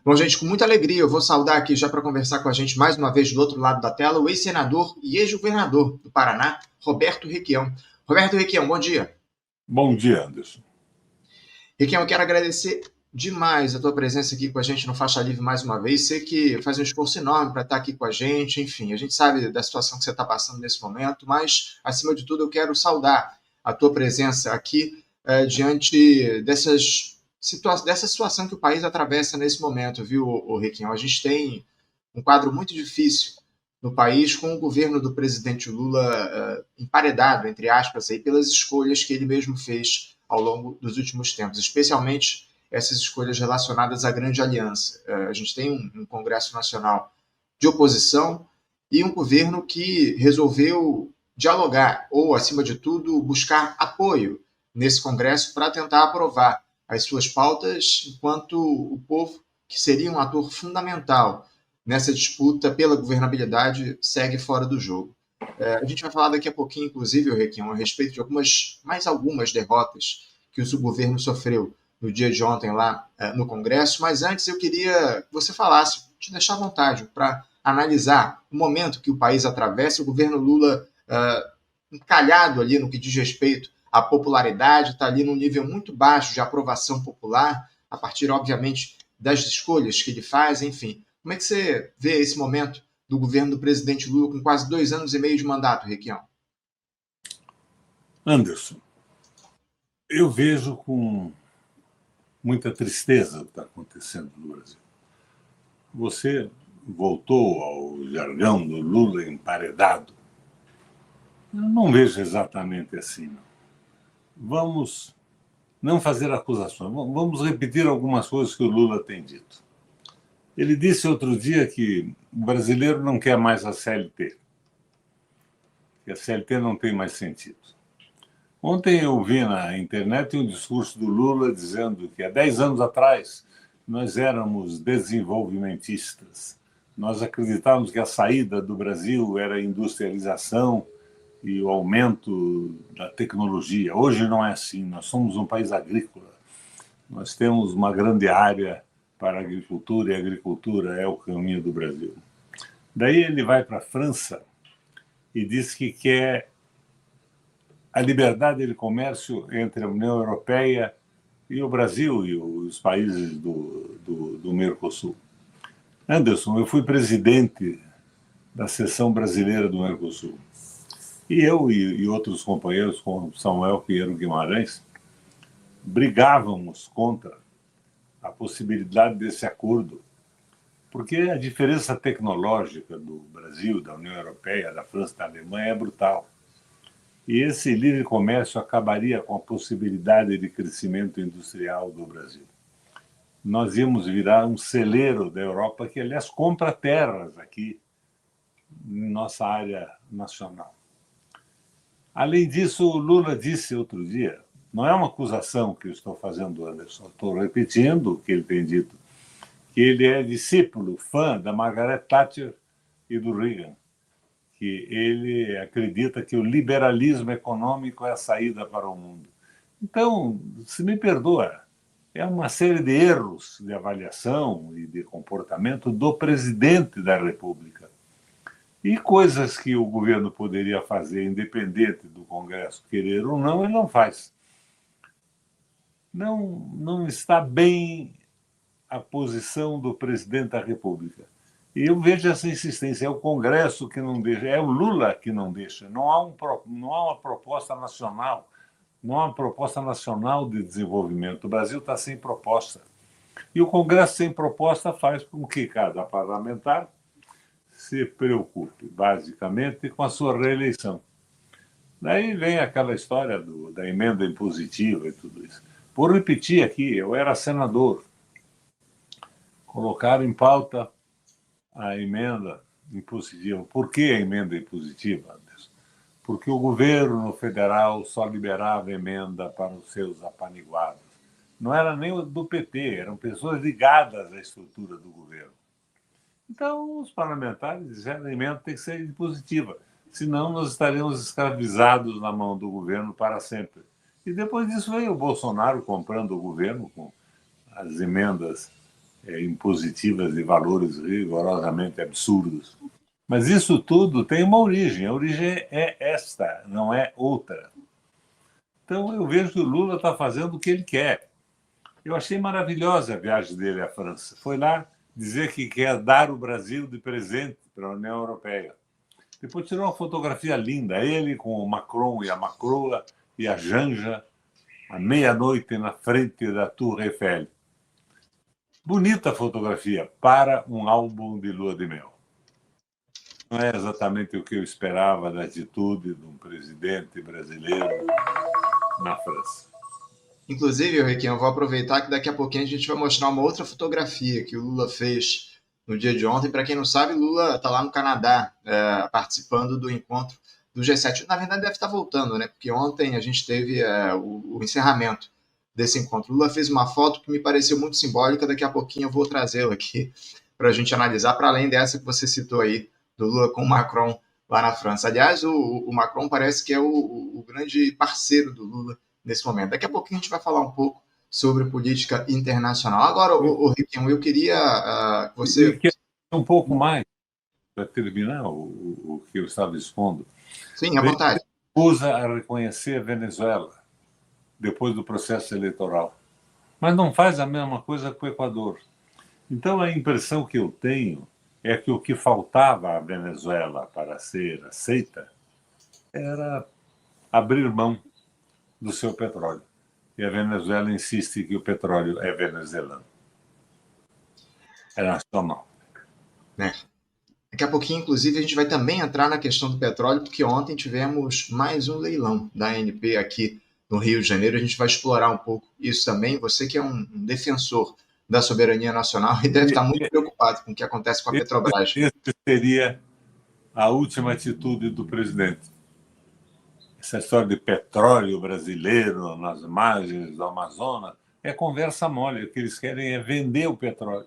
Bom, gente, com muita alegria, eu vou saudar aqui já para conversar com a gente mais uma vez do outro lado da tela o ex-senador e ex-governador do Paraná, Roberto Requião. Roberto Requião, bom dia. Bom dia, Anderson. Requião, eu quero agradecer demais a tua presença aqui com a gente no Faixa Livre mais uma vez. Sei que faz um esforço enorme para estar aqui com a gente, enfim, a gente sabe da situação que você está passando nesse momento, mas, acima de tudo, eu quero saudar a tua presença aqui diante dessa situação que o país atravessa nesse momento, viu, Requião? A gente tem um quadro muito difícil no país com o governo do presidente Lula emparedado, entre aspas, aí, pelas escolhas que ele mesmo fez ao longo dos últimos tempos, especialmente essas escolhas relacionadas à grande aliança. A gente tem um Congresso Nacional de oposição e um governo que resolveu dialogar, ou, acima de tudo, buscar apoio nesse Congresso para tentar aprovar as suas pautas, enquanto o povo, que seria um ator fundamental nessa disputa pela governabilidade, segue fora do jogo. A gente vai falar daqui a pouquinho, inclusive, Requião, a respeito de mais algumas derrotas que o governo sofreu no dia de ontem lá no Congresso, mas antes eu queria que você falasse, te deixar à vontade para analisar o momento que o país atravessa, o governo Lula encalhado ali no que diz respeito à popularidade, está ali num nível muito baixo de aprovação popular, a partir, obviamente, das escolhas que ele faz, enfim. Como é que você vê esse momento do governo do presidente Lula com quase 2 anos e meio de mandato, Requião? Anderson, eu vejo com muita tristeza o que está acontecendo no Brasil. Você voltou ao jargão do Lula emparedado. Eu não vejo exatamente assim, não. Vamos não fazer acusações, vamos repetir algumas coisas que o Lula tem dito. Ele disse outro dia que o brasileiro não quer mais a CLT, que a CLT não tem mais sentido. Ontem eu vi na internet um discurso do Lula dizendo que há 10 anos atrás nós éramos desenvolvimentistas. Nós acreditávamos que a saída do Brasil era a industrialização e o aumento da tecnologia. Hoje não é assim, nós somos um país agrícola. Nós temos uma grande área para a agricultura e a agricultura é o caminho do Brasil. Daí ele vai para a França e diz que quer a liberdade de comércio entre a União Europeia e o Brasil e os países do Mercosul. Anderson, eu fui presidente da seção brasileira do Mercosul. E eu e outros companheiros, como Samuel Pinheiro Guimarães, brigávamos contra a possibilidade desse acordo, porque a diferença tecnológica do Brasil, da União Europeia, da França e da Alemanha é brutal. E esse livre comércio acabaria com a possibilidade de crescimento industrial do Brasil. Nós íamos virar um celeiro da Europa que, aliás, compra terras aqui em nossa área nacional. Além disso, o Lula disse outro dia, não é uma acusação que eu estou fazendo, Anderson, estou repetindo o que ele tem dito, que ele é discípulo, fã da Margaret Thatcher e do Reagan, que ele acredita que o liberalismo econômico é a saída para o mundo. Então, se me perdoa, é uma série de erros de avaliação e de comportamento do presidente da República. E coisas que o governo poderia fazer, independente do Congresso querer ou não, ele não faz. Não está bem a posição do presidente da República. E eu vejo essa insistência, é o Congresso que não deixa, é o Lula que não deixa. Não há uma proposta nacional, não há uma proposta nacional de desenvolvimento. O Brasil está sem proposta. E o Congresso sem proposta faz com que cada parlamentar se preocupe, basicamente, com a sua reeleição. Daí vem aquela história da emenda impositiva e tudo isso. Por repetir aqui, eu era senador. Colocaram em pauta a emenda impositiva. Por que a emenda impositiva, Anderson? Porque o governo federal só liberava emenda para os seus apaniguados. Não era nem do PT, eram pessoas ligadas à estrutura do governo. Então, os parlamentares disseram que a emenda tem que ser impositiva, senão nós estaremos escravizados na mão do governo para sempre. E depois disso veio o Bolsonaro comprando o governo com as emendas impositivas de valores rigorosamente absurdos. Mas isso tudo tem uma origem. A origem é esta, não é outra. Então, eu vejo que o Lula está fazendo o que ele quer. Eu achei maravilhosa a viagem dele à França. Foi lá dizer que quer dar o Brasil de presente para a União Europeia. Depois tirou uma fotografia linda, ele com o Macron e a Macroa e a Janja, à meia-noite na frente da Tour Eiffel. Bonita fotografia para um álbum de lua de mel. Não é exatamente o que eu esperava da atitude de um presidente brasileiro na França. Inclusive, Requião, eu vou aproveitar que daqui a pouquinho a gente vai mostrar uma outra fotografia que o Lula fez no dia de ontem. Para quem não sabe, Lula está lá no Canadá, participando do encontro do G7. Na verdade, deve estar voltando, né? Porque ontem a gente teve o encerramento desse encontro. Lula fez uma foto que me pareceu muito simbólica. Daqui a pouquinho eu vou trazê-la aqui para a gente analisar, para além dessa que você citou aí, do Lula com o Macron lá na França. Aliás, o Macron parece que é o grande parceiro do Lula nesse momento. Daqui a pouquinho a gente vai falar um pouco sobre política internacional. Agora, o Riquinho, eu queria que você... Um pouco mais, para terminar o que eu estava expondo. Sim, à vontade. Usa a reconhecer a Venezuela depois do processo eleitoral, mas não faz a mesma coisa com o Equador. Então, a impressão que eu tenho é que o que faltava à Venezuela para ser aceita era abrir mão do seu petróleo. E a Venezuela insiste que o petróleo é venezuelano. É nacional. Daqui a pouquinho, inclusive, a gente vai também entrar na questão do petróleo, porque ontem tivemos mais um leilão da ANP aqui no Rio de Janeiro. A gente vai explorar um pouco isso também. Você que é um defensor da soberania nacional e deve estar muito preocupado com o que acontece com a Petrobras. Essa seria a última atitude do presidente. Essa história de petróleo brasileiro nas margens do Amazonas é conversa mole. O que eles querem é vender o petróleo,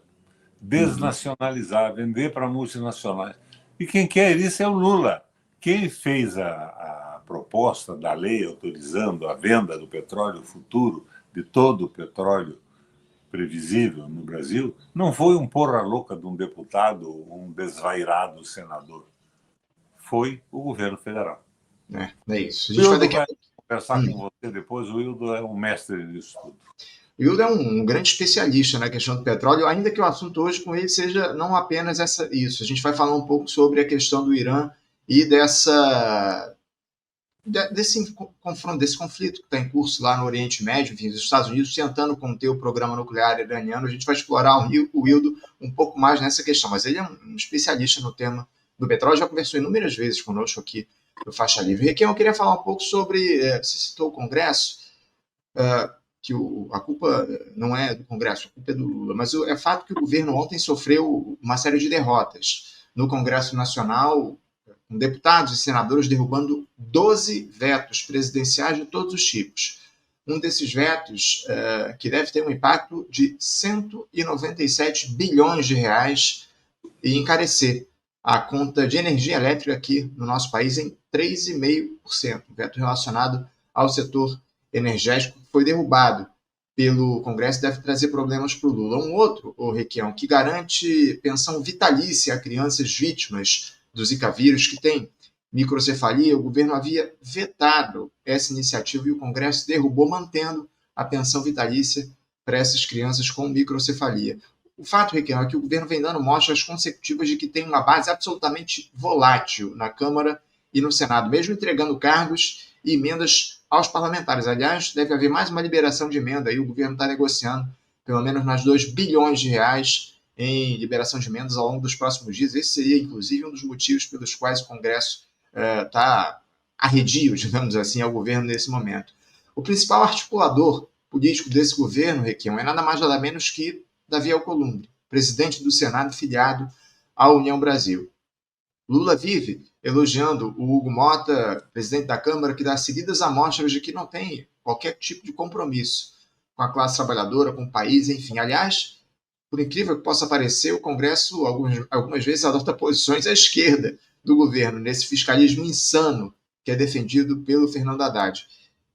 desnacionalizar, vender para multinacionais. E quem quer isso é o Lula. Quem fez a proposta da lei autorizando a venda do petróleo futuro, de todo o petróleo previsível no Brasil, não foi um porra louca de um deputado ou um desvairado senador. Foi o governo federal. É isso. A gente vai daqui a conversar com você depois. O Hildo é um mestre disso tudo. O Hildo é um grande especialista na questão do petróleo, ainda que o assunto hoje com ele seja não apenas isso. A gente vai falar um pouco sobre a questão do Irã e desse conflito que está em curso lá no Oriente Médio, enfim, os Estados Unidos tentando conter o programa nuclear iraniano. A gente vai explorar o Hildo um pouco mais nessa questão, mas ele é um especialista no tema do petróleo, já conversou inúmeras vezes conosco aqui do Faixa Livre. Requião, eu queria falar um pouco sobre, você citou o Congresso, que a culpa não é do Congresso, a culpa é do Lula, mas é fato que o governo ontem sofreu uma série de derrotas no Congresso Nacional, com deputados e senadores derrubando 12 vetos presidenciais de todos os tipos. Um desses vetos, que deve ter um impacto de 197 bilhões de reais e encarecer a conta de energia elétrica aqui no nosso país em 3,5%. O veto relacionado ao setor energético foi derrubado pelo Congresso, deve trazer problemas para o Lula. Um outro, Requião, que garante pensão vitalícia a crianças vítimas do Zika vírus que tem microcefalia. O governo havia vetado essa iniciativa e o Congresso derrubou, mantendo a pensão vitalícia para essas crianças com microcefalia. O fato, Requião, é que o governo vem dando mostras consecutivas de que tem uma base absolutamente volátil na Câmara e no Senado, mesmo entregando cargos e emendas aos parlamentares. Aliás, deve haver mais uma liberação de emenda, aí o governo está negociando pelo menos mais 2 bilhões de reais em liberação de emendas ao longo dos próximos dias. Esse seria, inclusive, um dos motivos pelos quais o Congresso está arredio, digamos assim, ao governo nesse momento. O principal articulador político desse governo, Requião, é nada mais nada menos que Davi Alcolumbre, presidente do Senado filiado à União Brasil. Lula vive elogiando o Hugo Mota, presidente da Câmara, que dá seguidas amostras de que não tem qualquer tipo de compromisso com a classe trabalhadora, com o país, enfim. Aliás, por incrível que possa parecer, o Congresso algumas vezes adota posições à esquerda do governo, nesse fiscalismo insano que é defendido pelo Fernando Haddad.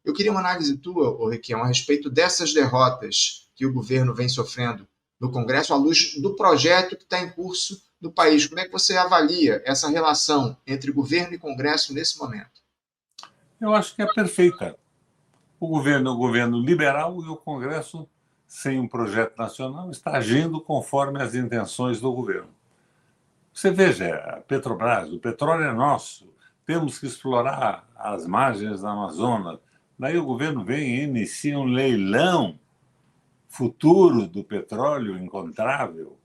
Eu queria uma análise tua, Requião, a respeito dessas derrotas que o governo vem sofrendo no Congresso à luz do projeto que está em curso no país. Como é que você avalia essa relação entre governo e Congresso nesse momento? Eu acho que é perfeita. O governo é um governo liberal e o Congresso, sem um projeto nacional, está agindo conforme as intenções do governo. Você veja, a Petrobras, o petróleo é nosso, temos que explorar as margens da Amazonas. Daí o governo vem e inicia um leilão futuro do petróleo encontrável.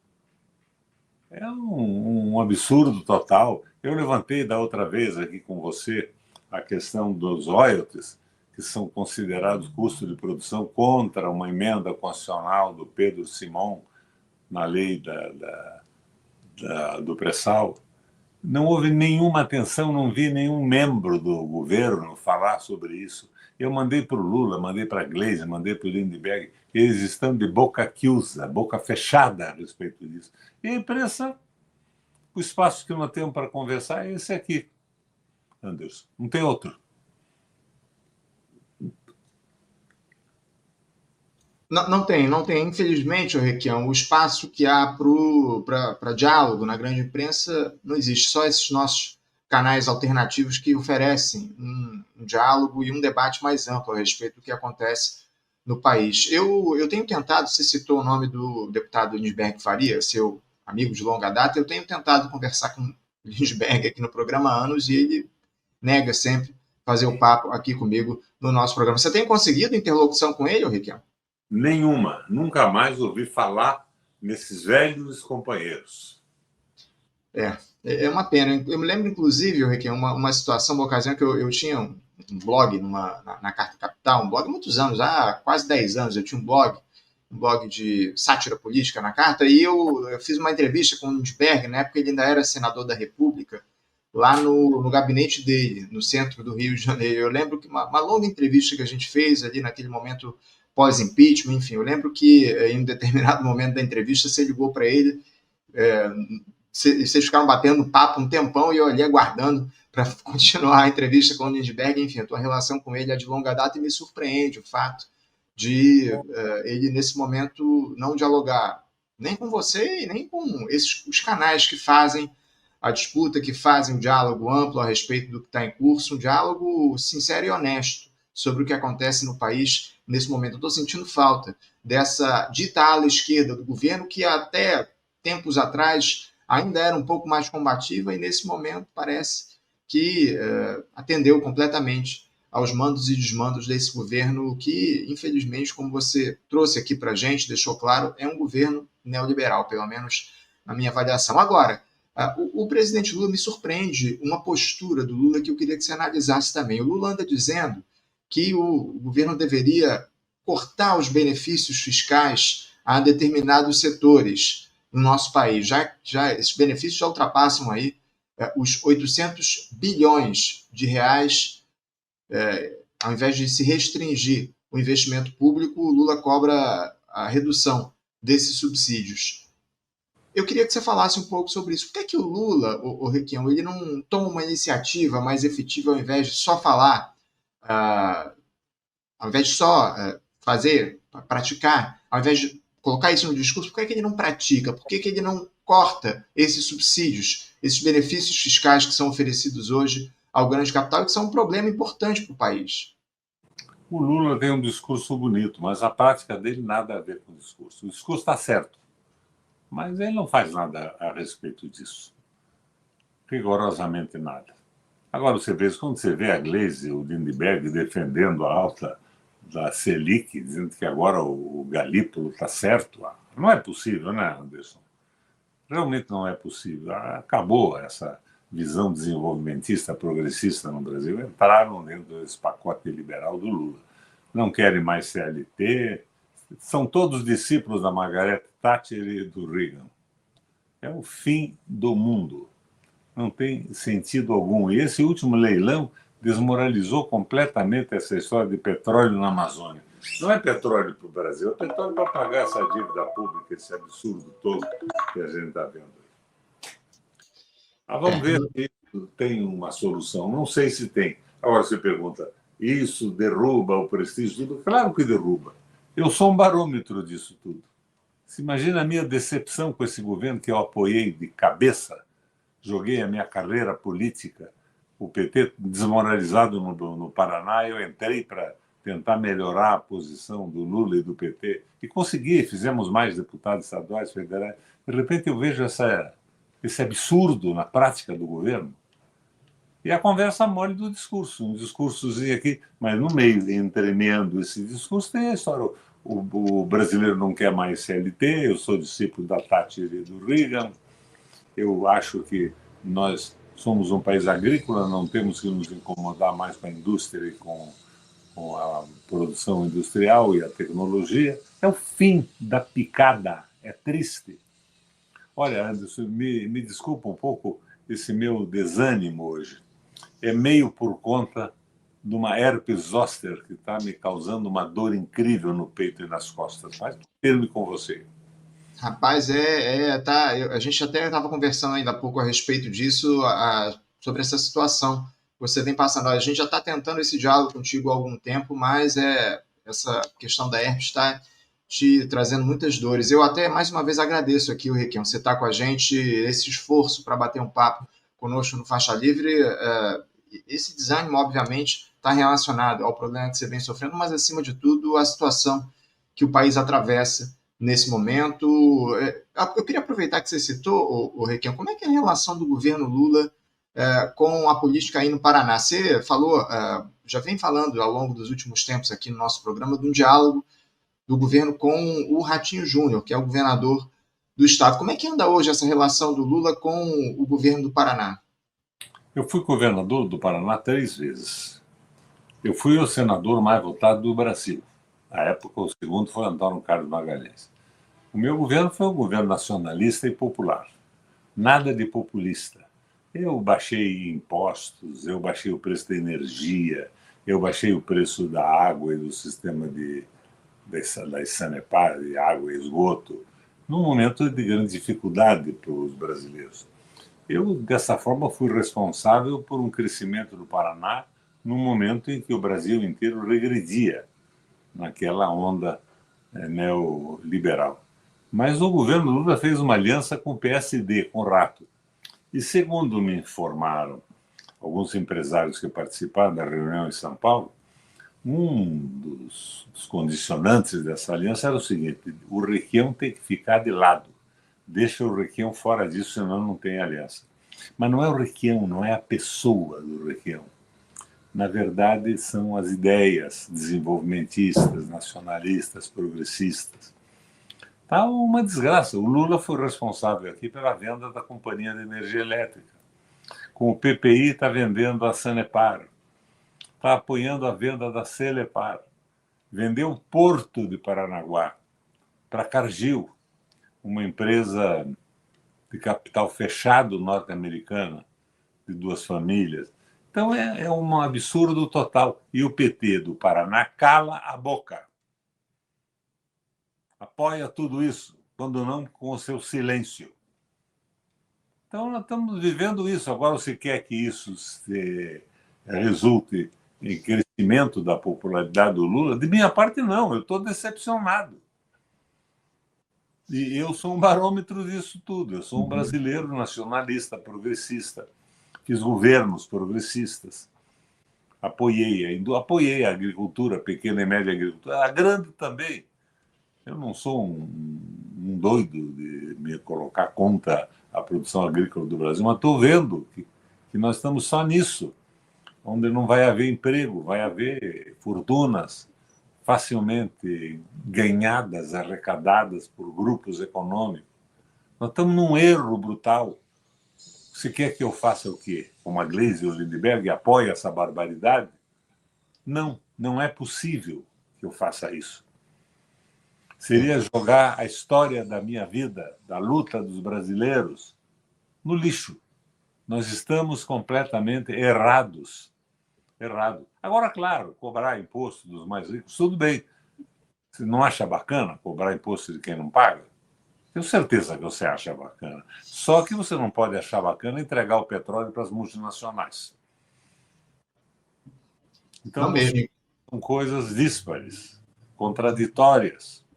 É um absurdo total. Eu levantei da outra vez aqui com você a questão dos royalties, que são considerados custo de produção, contra uma emenda constitucional do Pedro Simão na lei do pré-sal. Não houve nenhuma atenção, não vi nenhum membro do governo falar sobre isso. Eu mandei para o Lula, mandei para a Gleisi, mandei para o Lindbergh, eles estão de boca quiusa, boca fechada a respeito disso. E a imprensa, o espaço que nós temos para conversar é esse aqui, Anderson, não tem outro. Não tem, não tem. Infelizmente, Requião, o espaço que há para diálogo na grande imprensa não existe. Só esses nossos canais alternativos que oferecem um diálogo e um debate mais amplo a respeito do que acontece no país. Eu tenho tentado, você citou o nome do deputado Lindbergh Faria, seu amigo de longa data, eu tenho tentado conversar com o Lindbergh aqui no programa há anos e ele nega sempre fazer o papo aqui comigo no nosso programa. Você tem conseguido interlocução com ele, Requião? Nenhuma. Nunca mais ouvi falar nesses velhos companheiros. É uma pena. Eu me lembro, inclusive, Requião, uma situação, uma ocasião que eu tinha um blog na Carta Capital, um blog há muitos anos, há quase 10 anos, eu tinha um blog de sátira política na Carta, e eu fiz uma entrevista com o Lindbergh, na época ele ainda era senador da República, lá no gabinete dele, no centro do Rio de Janeiro. Eu lembro que uma longa entrevista que a gente fez ali naquele momento pós-impeachment, enfim, eu lembro que em um determinado momento da entrevista você ligou para ele, vocês ficaram batendo papo um tempão e eu ali aguardando para continuar a entrevista com o Lindbergh. Enfim, a tua relação com ele é de longa data e me surpreende o fato de ele, nesse momento, não dialogar nem com você e nem com os canais que fazem a disputa, que fazem o diálogo amplo a respeito do que está em curso, um diálogo sincero e honesto sobre o que acontece no país nesse momento. Eu estou sentindo falta dessa dita ala esquerda do governo, que até tempos atrás ainda era um pouco mais combativa e nesse momento parece que atendeu completamente aos mandos e desmandos desse governo que, infelizmente, como você trouxe aqui para a gente, deixou claro, é um governo neoliberal, pelo menos na minha avaliação. Agora, o presidente Lula, me surpreende uma postura do Lula que eu queria que você analisasse também. O Lula anda dizendo que o governo deveria cortar os benefícios fiscais a determinados setores no nosso país. Já esses benefícios já ultrapassam aí os 800 bilhões de reais. Ao invés de se restringir o investimento público, o Lula cobra a redução desses subsídios. Eu queria que você falasse um pouco sobre isso. Por que é que o Lula, o Requião, ele não toma uma iniciativa mais efetiva ao invés de só falar, ao invés de só fazer, praticar, ao invés de colocar isso no discurso, por que é que ele não pratica? Por que é que ele não corta esses subsídios, esses benefícios fiscais que são oferecidos hoje ao grande capital e que são um problema importante para o país? O Lula tem um discurso bonito, mas a prática dele nada a ver com o discurso. O discurso está certo, mas ele não faz nada a respeito disso. Rigorosamente nada. Agora, quando você vê a Gleisi e o Lindbergh defendendo a alta da Selic, dizendo que agora o Galípolo está certo, não é possível, né, Anderson? Realmente não é possível. Acabou essa visão desenvolvimentista, progressista no Brasil. Entraram dentro desse pacote liberal do Lula. Não querem mais CLT, são todos discípulos da Margaret Thatcher e do Reagan. É o fim do mundo. Não tem sentido algum. E esse último leilão desmoralizou completamente essa história de petróleo na Amazônia. Não é petróleo para o Brasil, é petróleo para pagar essa dívida pública, esse absurdo todo que a gente está vendo aí. Mas vamos ver se tem uma solução. Não sei se tem. Agora você pergunta, isso derruba o prestígio? Tudo? Claro que derruba. Eu sou um barômetro disso tudo. Você imagina a minha decepção com esse governo que eu apoiei de cabeça, joguei a minha carreira política, o PT desmoralizado no Paraná, eu entrei para tentar melhorar a posição do Lula e do PT, e consegui, fizemos mais deputados estaduais, federais. De repente eu vejo esse absurdo na prática do governo, e a conversa mole do discurso, um discursozinho aqui, mas no meio, entremeando esse discurso, tem a história. O brasileiro não quer mais CLT, eu sou discípulo da Thatcher e do Reagan, eu acho que nós somos um país agrícola, não temos que nos incomodar mais com a indústria e com a produção industrial e a tecnologia. É o fim da picada, é triste. Olha, Anderson, me desculpa um pouco esse meu desânimo hoje. É meio por conta de uma herpes zoster que está me causando uma dor incrível no peito e nas costas. Mas termine com você. Rapaz, tá. A gente até estava conversando ainda há pouco a respeito disso, sobre essa situação que você vem passando. A gente já está tentando esse diálogo contigo há algum tempo, mas essa questão da herpes está te trazendo muitas dores. Eu até mais uma vez agradeço aqui, o Requião, você está com a gente, esse esforço para bater um papo conosco no Faixa Livre. Esse desânimo, obviamente, está relacionado ao problema que você vem sofrendo, mas acima de tudo, a situação que o país atravessa nesse momento. Eu queria aproveitar que você citou, o Requião, como é que é a relação do governo Lula com a política aí no Paraná? Você falou, já vem falando ao longo dos últimos tempos aqui no nosso programa, de um diálogo do governo com o Ratinho Júnior, que é o governador do estado. Como é que anda hoje essa relação do Lula com o governo do Paraná? Eu fui governador do Paraná 3 vezes. Eu fui o senador mais votado do Brasil. Na época, o segundo foi Antônio Carlos Magalhães. O meu governo foi um governo nacionalista e popular. Nada de populista. Eu baixei impostos, eu baixei o preço da energia, eu baixei o preço da água e do sistema da Sanepar, de água e esgoto, num momento de grande dificuldade para os brasileiros. Eu, dessa forma, fui responsável por um crescimento do Paraná num momento em que o Brasil inteiro regredia naquela onda neoliberal. Mas o governo Lula fez uma aliança com o PSD, com o Rato. E segundo me informaram alguns empresários que participaram da reunião em São Paulo, um dos condicionantes dessa aliança era o seguinte: o Requião tem que ficar de lado. Deixa o Requião fora disso, senão não tem aliança. Mas não é o Requião, não é a pessoa do Requião. Na verdade, são as ideias desenvolvimentistas, nacionalistas, progressistas. Está uma desgraça. O Lula foi responsável aqui pela venda da Companhia de Energia Elétrica. Com o PPI está vendendo a Sanepar. Está apoiando a venda da Celepar. Vendeu o Porto de Paranaguá para Cargill, uma empresa de capital fechado norte-americana, de 2 famílias. Então é um absurdo total. E o PT do Paraná cala a boca. Apoia tudo isso, quando não com o seu silêncio. Então nós estamos vivendo isso. Agora, você quer que isso resulte em crescimento da popularidade do Lula? De minha parte, não. Eu estou decepcionado. E eu sou um barômetro disso tudo. Eu sou um brasileiro nacionalista, progressista. Fiz governos progressistas. Apoiei a agricultura, a pequena e média agricultura. A grande também. Eu não sou um doido de me colocar contra a produção agrícola do Brasil, mas estou vendo que nós estamos só nisso, onde não vai haver emprego, vai haver fortunas facilmente ganhadas, arrecadadas por grupos econômicos. Nós estamos num erro brutal. Você quer que eu faça o quê? Como a Gleisi e o Lindbergh apoia essa barbaridade? Não, não é possível que eu faça isso. Seria jogar a história da minha vida, da luta dos brasileiros, no lixo. Nós estamos completamente errados. Agora, claro, cobrar imposto dos mais ricos, tudo bem. Você não acha bacana cobrar imposto de quem não paga? Tenho certeza que você acha bacana. Só que você não pode achar bacana entregar o petróleo para as multinacionais. Então, são coisas díspares, contraditórias.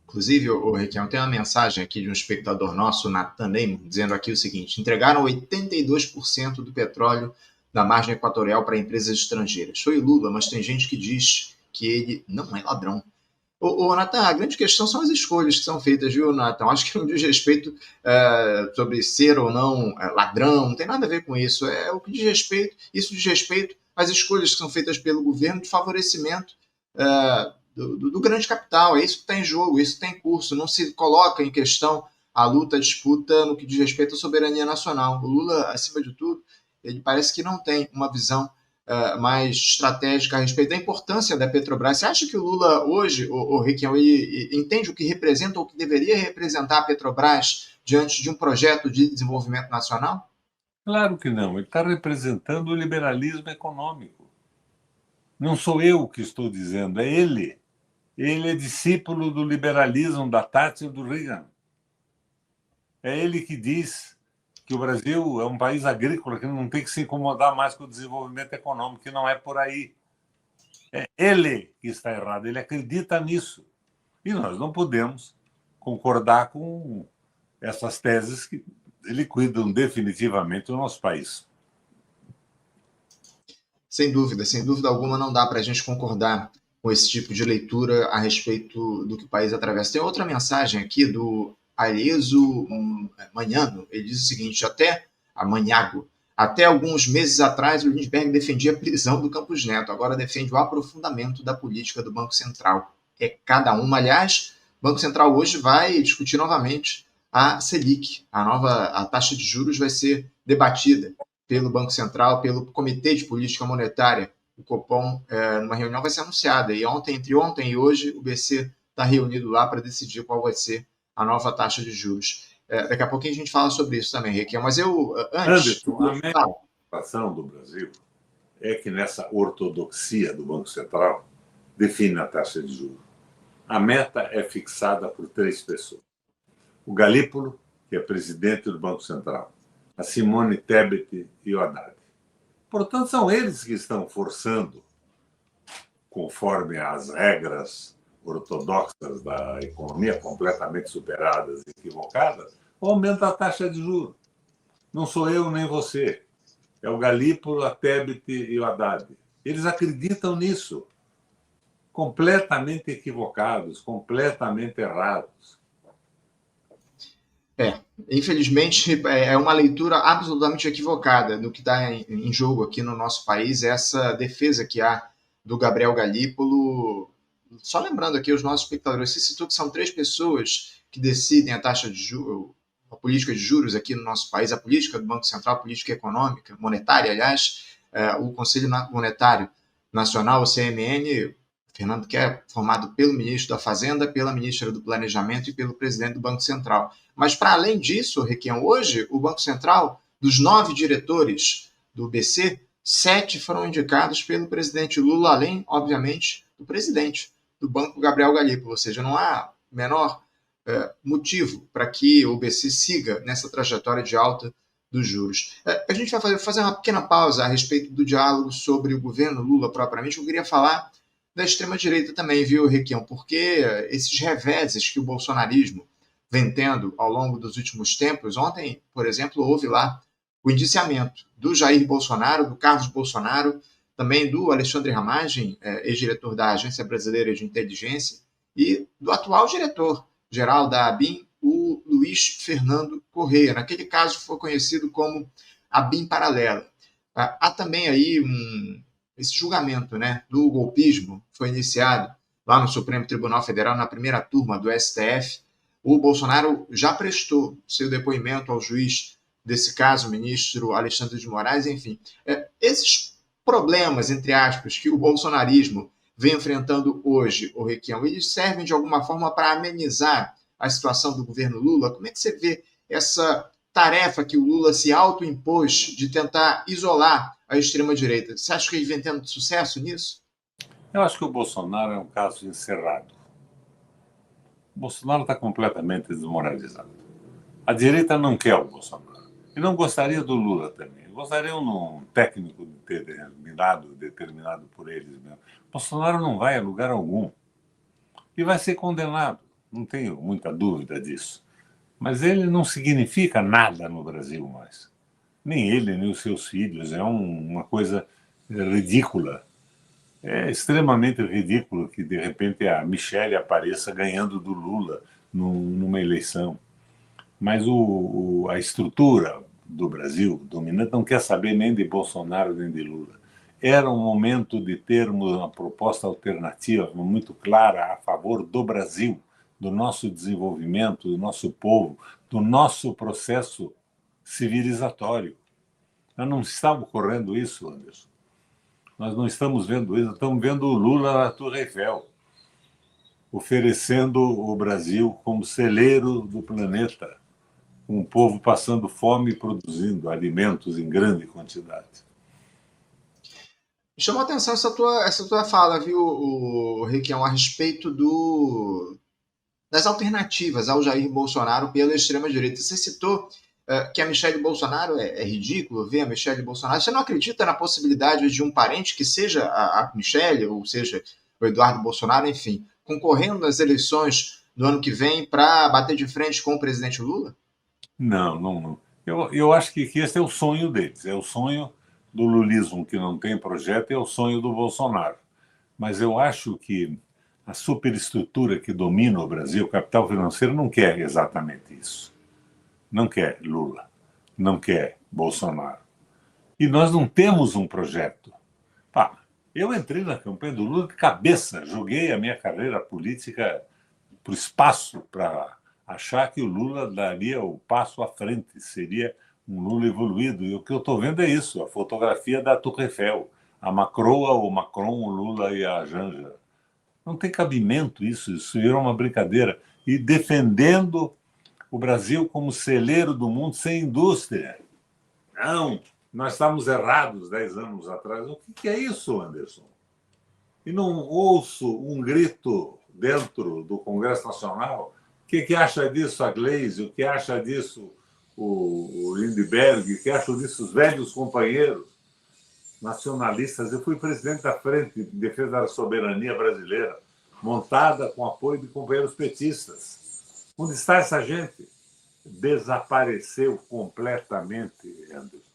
Inclusive, Requião, tem uma mensagem aqui de um espectador nosso, Nathan Neyman, dizendo aqui o seguinte: entregaram 82% do petróleo da margem equatorial para empresas estrangeiras. Foi Lula, mas tem gente que diz que ele não é ladrão. Natan, a grande questão são as escolhas que são feitas, viu, Natan? Acho que não diz respeito sobre ser ou não ladrão, não tem nada a ver com isso. É o que diz respeito, isso diz respeito às escolhas que são feitas pelo governo de favorecimento do grande capital. É isso que está em jogo, é isso que está em curso. Não se coloca em questão a luta, a disputa no que diz respeito à soberania nacional. O Lula, acima de tudo, ele parece que não tem uma visão mais estratégica a respeito da importância da Petrobras. Você acha que o Lula hoje, o Requião, ele entende o que representa ou o que deveria representar a Petrobras diante de um projeto de desenvolvimento nacional? Claro que não. Ele está representando o liberalismo econômico. Não sou eu que estou dizendo, é ele. Ele é discípulo do liberalismo da Thatcher e do Reagan. É ele que diz que o Brasil é um país agrícola que não tem que se incomodar mais com o desenvolvimento econômico, que não é por aí. É ele que está errado, ele acredita nisso. E nós não podemos concordar com essas teses que liquidam definitivamente o nosso país. Sem dúvida alguma, não dá para a gente concordar com esse tipo de leitura a respeito do que o país atravessa. Tem outra mensagem aqui do Aieso Manhano. Ele diz o seguinte: até alguns meses atrás, o Lindbergh defendia a prisão do Campos Neto, agora defende o aprofundamento da política do Banco Central. É cada uma. Aliás, o Banco Central hoje vai discutir novamente a Selic. A taxa de juros vai ser debatida pelo Banco Central, pelo Comitê de Política Monetária, o Copom, numa reunião vai ser anunciada. E entre ontem e hoje, o BC está reunido lá para decidir qual vai ser a nova taxa de juros. Daqui a pouquinho a gente fala sobre isso também, Requião. Mas antes... Anderson, a minha preocupação do Brasil é que nessa ortodoxia do Banco Central define a taxa de juros. A meta é fixada por 3 pessoas. O Galípolo, que é presidente do Banco Central, a Simone Tebet e o Haddad. Portanto, são eles que estão forçando, conforme as regras ortodoxas da economia completamente superadas e equivocadas, o aumento da taxa de juros. Não sou eu nem você. É o Galípolo, a Tebet e o Haddad. Eles acreditam nisso. Completamente equivocados, completamente errados. Infelizmente, é uma leitura absolutamente equivocada do que está em jogo aqui no nosso país, essa defesa que há do Gabriel Galípolo. Só lembrando aqui os nossos espectadores, você citou que são 3 pessoas que decidem a taxa de juros, a política de juros aqui no nosso país, a política do Banco Central, a política econômica, monetária, aliás, o Conselho Monetário Nacional, o CMN, Fernando, que é formado pelo ministro da Fazenda, pela ministra do Planejamento e pelo presidente do Banco Central. Mas, para além disso, Requião, hoje, o Banco Central, dos 9 diretores do BC, 7 foram indicados pelo presidente Lula, além, obviamente, do presidente do Banco, Gabriel Galípolo. Ou seja, não há menor motivo para que o BC siga nessa trajetória de alta dos juros. A gente vai fazer uma pequena pausa a respeito do diálogo sobre o governo Lula propriamente. Eu queria falar da extrema-direita também, viu, Requião? Porque esses reveses que o bolsonarismo vem tendo ao longo dos últimos tempos, ontem, por exemplo, houve lá o indiciamento do Jair Bolsonaro, do Carlos Bolsonaro, também do Alexandre Ramagem, ex-diretor da Agência Brasileira de Inteligência, e do atual diretor-geral da ABIN, o Luiz Fernando Correia. Naquele caso foi conhecido como ABIN Paralela. Há também aí esse julgamento, né, do golpismo foi iniciado lá no Supremo Tribunal Federal, na primeira turma do STF. O Bolsonaro já prestou seu depoimento ao juiz desse caso, o ministro Alexandre de Moraes, enfim. Esses problemas, entre aspas, que o bolsonarismo vem enfrentando hoje, o Requião, eles servem de alguma forma para amenizar a situação do governo Lula? Como é que você vê essa tarefa que o Lula se autoimpôs de tentar isolar a extrema-direita? Você acha que ele vem tendo sucesso nisso? Eu acho que o Bolsonaro é um caso encerrado. O Bolsonaro está completamente desmoralizado. A direita não quer o Bolsonaro. E não gostaria do Lula também. Gostaria de um técnico determinado por eles mesmo. O Bolsonaro não vai a lugar algum. E vai ser condenado. não tenho muita dúvida disso. Mas ele não significa nada no Brasil mais. Nem ele, nem os seus filhos. É uma coisa ridícula. É extremamente ridículo que, de repente, a Michelle apareça ganhando do Lula numa eleição. Mas a estrutura do Brasil dominante não quer saber nem de Bolsonaro nem de Lula. Era um momento de termos uma proposta alternativa muito clara a favor do Brasil, do nosso desenvolvimento, do nosso povo, do nosso processo civilizatório. Nós não estamos ocorrendo isso, Anderson. Nós não estamos vendo isso, estamos vendo o Lula na Torre Eiffel, oferecendo o Brasil como celeiro do planeta, com o povo passando fome e produzindo alimentos em grande quantidade. Me chamou a atenção essa tua fala, viu, Requião, a respeito das alternativas ao Jair Bolsonaro pela extrema-direita. Você citou que a Michelle Bolsonaro é ridículo ver a Michelle Bolsonaro. Você não acredita na possibilidade de um parente que seja a Michelle, ou seja, o Eduardo Bolsonaro, enfim, concorrendo nas eleições do ano que vem para bater de frente com o presidente Lula? Não. Eu acho que esse é o sonho deles, é o sonho do lulismo que não tem projeto, é o sonho do Bolsonaro. Mas eu acho que a superestrutura que domina o Brasil, o capital financeiro, não quer exatamente isso. Não quer Lula, não quer Bolsonaro. E nós não temos um projeto. Eu entrei na campanha do Lula de cabeça, joguei a minha carreira política para o espaço para achar que o Lula daria o passo à frente, seria um Lula evoluído. E o que eu estou vendo é isso, a fotografia da Torre Eiffel, a Macroa, o Macron, o Lula e a Janja. Não tem cabimento isso virou uma brincadeira. E defendendo o Brasil como celeiro do mundo sem indústria. Não, nós estávamos errados 10 anos atrás. O que é isso, Anderson? E não ouço um grito dentro do Congresso Nacional. O que acha disso a Gleisi? O que acha disso o Lindbergh? O que acham disso os velhos companheiros nacionalistas? Eu fui presidente da Frente de Defesa da Soberania Brasileira, montada com apoio de companheiros petistas. Onde está essa gente? Desapareceu completamente, Anderson.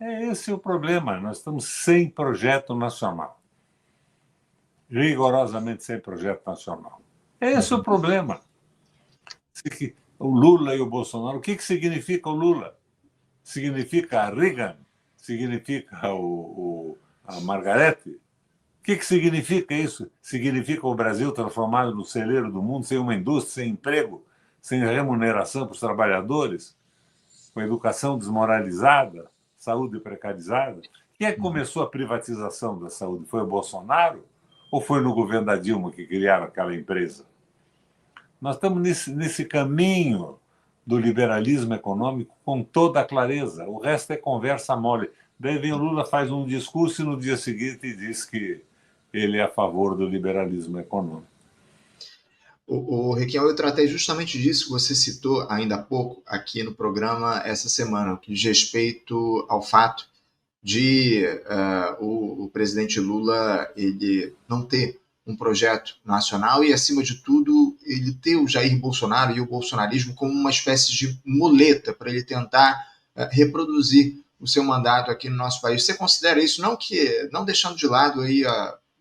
Esse é o problema. Nós estamos sem projeto nacional. Rigorosamente sem projeto nacional. Esse é o problema. O Lula e o Bolsonaro. O que significa o Lula? Significa a Reagan? Significa a Margarete? O que significa isso? Significa o Brasil transformado no celeiro do mundo, sem uma indústria, sem emprego, sem remuneração para os trabalhadores, com educação desmoralizada, saúde precarizada? Quem é que começou a privatização da saúde? Foi o Bolsonaro ou foi no governo da Dilma que criaram aquela empresa? Nós estamos nesse caminho do liberalismo econômico com toda a clareza. O resto é conversa mole. Daí vem o Lula, faz um discurso e no dia seguinte diz que ele é a favor do liberalismo econômico. Requião, eu tratei justamente disso que você citou ainda há pouco aqui no programa essa semana, que diz respeito ao fato de o presidente Lula ele não ter um projeto nacional e, acima de tudo, ele ter o Jair Bolsonaro e o bolsonarismo como uma espécie de muleta para ele tentar reproduzir o seu mandato aqui no nosso país. Você considera isso, não deixando de lado aí